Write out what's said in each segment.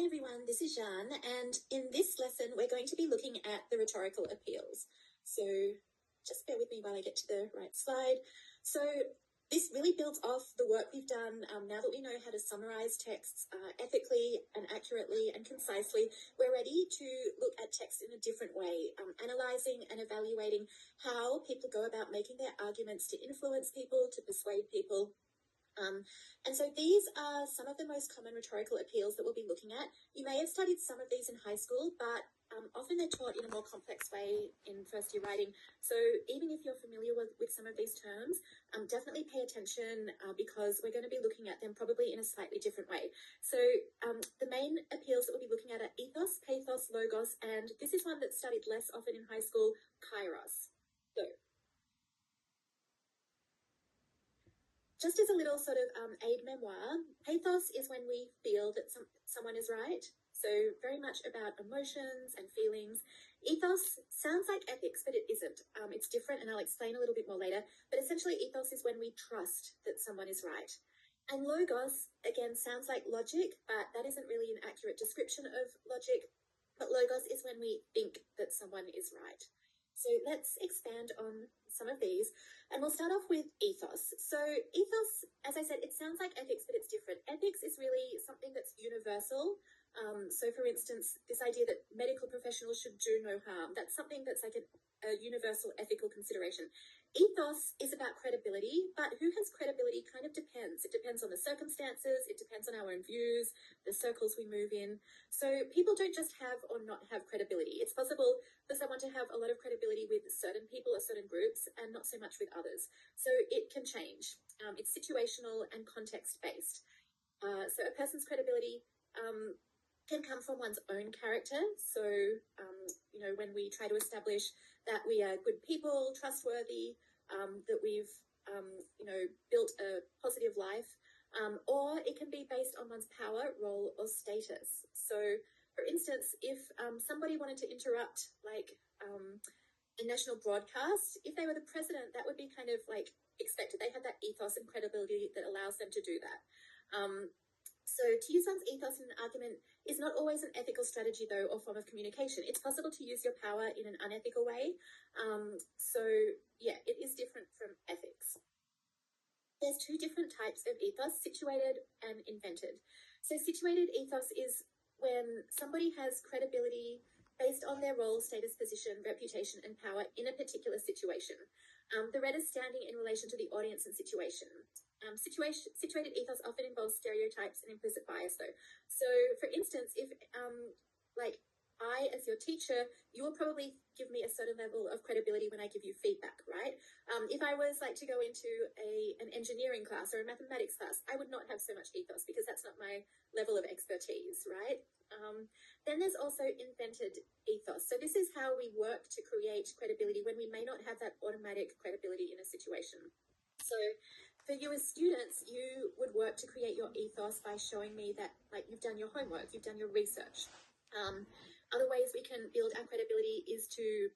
Hi everyone, this is Jeanne, and in this lesson we're going to be looking at the rhetorical appeals. So just bear with me while I get to the right slide. So this really builds off the work we've done. Now that we know how to summarize texts ethically and accurately and concisely, we're ready to look at text in a different way, analyzing and evaluating how people go about making their arguments to influence people, to persuade people. And so these are some of the most common rhetorical appeals that we'll be looking at. You may have studied some of these in high school, but often they're taught in a more complex way in first year writing. So even if you're familiar with some of these terms, definitely pay attention because we're going to be looking at them probably in a slightly different way. So the main appeals that we'll be looking at are ethos, pathos, logos, and this is one that's studied less often in high school, kairos. So just as a little sort of aid memoir, pathos is when we feel that someone is right. So very much about emotions and feelings. Ethos sounds like ethics, but it isn't. It's different, and I'll explain a little bit more later. But essentially, ethos is when we trust that someone is right. And logos, again, sounds like logic, but that isn't really an accurate description of logic. But logos is when we think that someone is right. So let's expand on some of these, and we'll start off with ethos. So ethos, as I said, it sounds like ethics, but it's different. Ethics is really something that's universal. So for instance, this idea that medical professionals should do no harm, that's something that's like a universal ethical consideration. Ethos is about credibility, but who has credibility kind of depends. It depends on the circumstances, it depends on our own views, the circles we move in. So people don't just have or not have credibility. It's possible for someone to have a lot of credibility with certain people or certain groups and not so much with others. So it can change. It's situational and context-based. So a person's credibility can come from one's own character. So, when we try to establish that we are good people, trustworthy, that we've, built a positive life, or it can be based on one's power, role, or status. So, for instance, if somebody wanted to interrupt, a national broadcast, if they were the president, that would be kind of expected. They have that ethos and credibility that allows them to do that. So to use one's ethos in an argument is not always an ethical strategy, though, or form of communication. It's possible to use your power in an unethical way. It is different from ethics. There's two different types of ethos, situated and invented. So situated ethos is when somebody has credibility based on their role, status, position, reputation, and power in a particular situation. The red is standing in relation to the audience and situation. Situated ethos often involves stereotypes and implicit bias, though. So, for instance, if, I, as your teacher, you will probably give me a certain level of credibility when I give you feedback, right? If I was to go into an engineering class or a mathematics class, I would not have so much ethos because that's not my level of expertise, right? Then there's also invented ethos. So this is how we work to create credibility when we may not have that automatic credibility in a situation. So for you as students, you would work to create your ethos by showing me that you've done your homework, you've done your research. Other ways we can build our credibility is to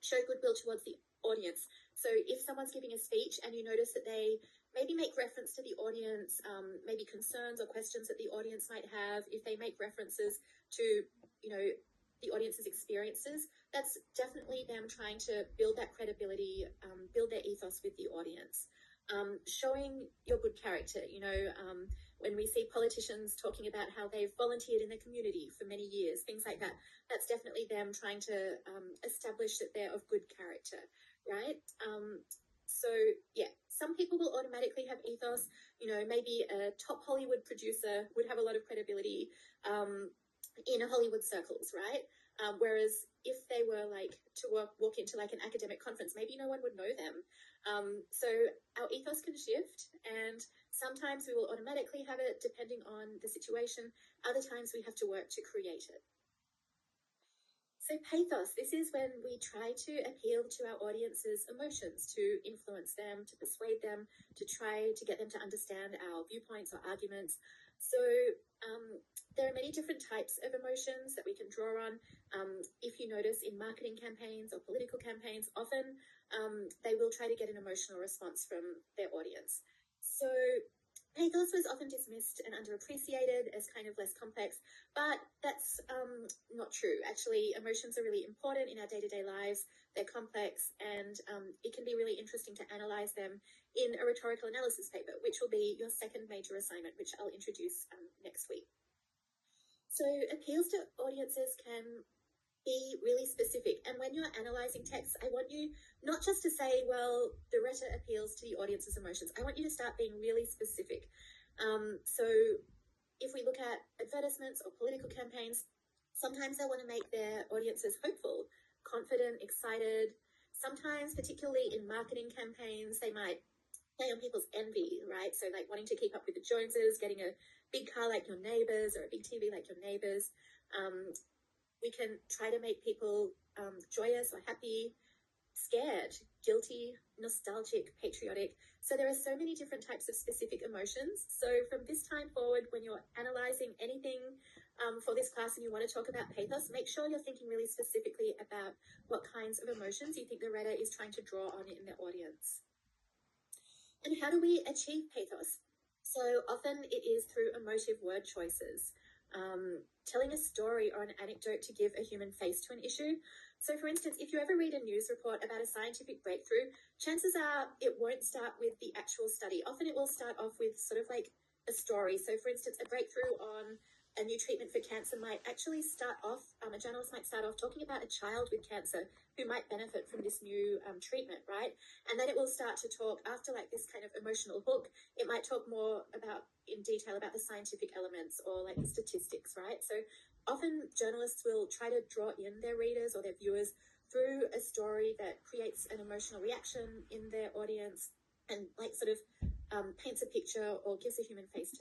show goodwill towards the audience. So if someone's giving a speech and you notice that they maybe make reference to the audience, maybe concerns or questions that the audience might have, if they make references to, the audience's experiences, that's definitely them trying to build that credibility, build their ethos with the audience. Showing your good character, when we see politicians talking about how they've volunteered in their community for many years, things like that, that's definitely them trying to establish that they're of good character, right? Some people will automatically have ethos. Maybe a top Hollywood producer would have a lot of credibility in Hollywood circles, right? Whereas if they were to walk into an academic conference, maybe no one would know them. So our ethos can shift, and sometimes we will automatically have it depending on the situation. Other times we have to work to create it. So pathos, this is when we try to appeal to our audience's emotions, to influence them, to persuade them, to try to get them to understand our viewpoints or arguments. So there are many different types of emotions that we can draw on. If you notice in marketing campaigns or political campaigns, often they will try to get an emotional response from their audience. So Pathos was often dismissed and underappreciated as kind of less complex, but that's not true. Actually, emotions are really important in our day-to-day lives. They're complex, and it can be really interesting to analyze them in a rhetorical analysis paper, which will be your second major assignment, which I'll introduce next week. So appeals to audiences can be really specific. And when you're analyzing text, I want you not just to say, well, the rhetor appeals to the audience's emotions. I want you to start being really specific. So if we look at advertisements or political campaigns, sometimes they want to make their audiences hopeful, confident, excited. Sometimes, particularly in marketing campaigns, they might play on people's envy, right? So like wanting to keep up with the Joneses, getting a big car like your neighbors or a big TV like your neighbors. We can try to make people joyous or happy, scared, guilty, nostalgic, patriotic. So there are so many different types of specific emotions. So from this time forward, when you're analyzing anything for this class and you want to talk about pathos, make sure you're thinking really specifically about what kinds of emotions you think the reader is trying to draw on in their audience. And how do we achieve pathos? So often it is through emotive word choices. Telling a story or an anecdote to give a human face to an issue. So for instance, if you ever read a news report about a scientific breakthrough, chances are it won't start with the actual study. Often it will start off with sort of like a story. So for instance, a breakthrough on a new treatment for cancer might actually start off, a journalist might start off talking about a child with cancer who might benefit from this new treatment, right? And then it will start to talk after like this kind of emotional hook. It might talk more about in detail about the scientific elements or like the statistics, right? So often journalists will try to draw in their readers or their viewers through a story that creates an emotional reaction in their audience and like sort of paints a picture or gives a human face to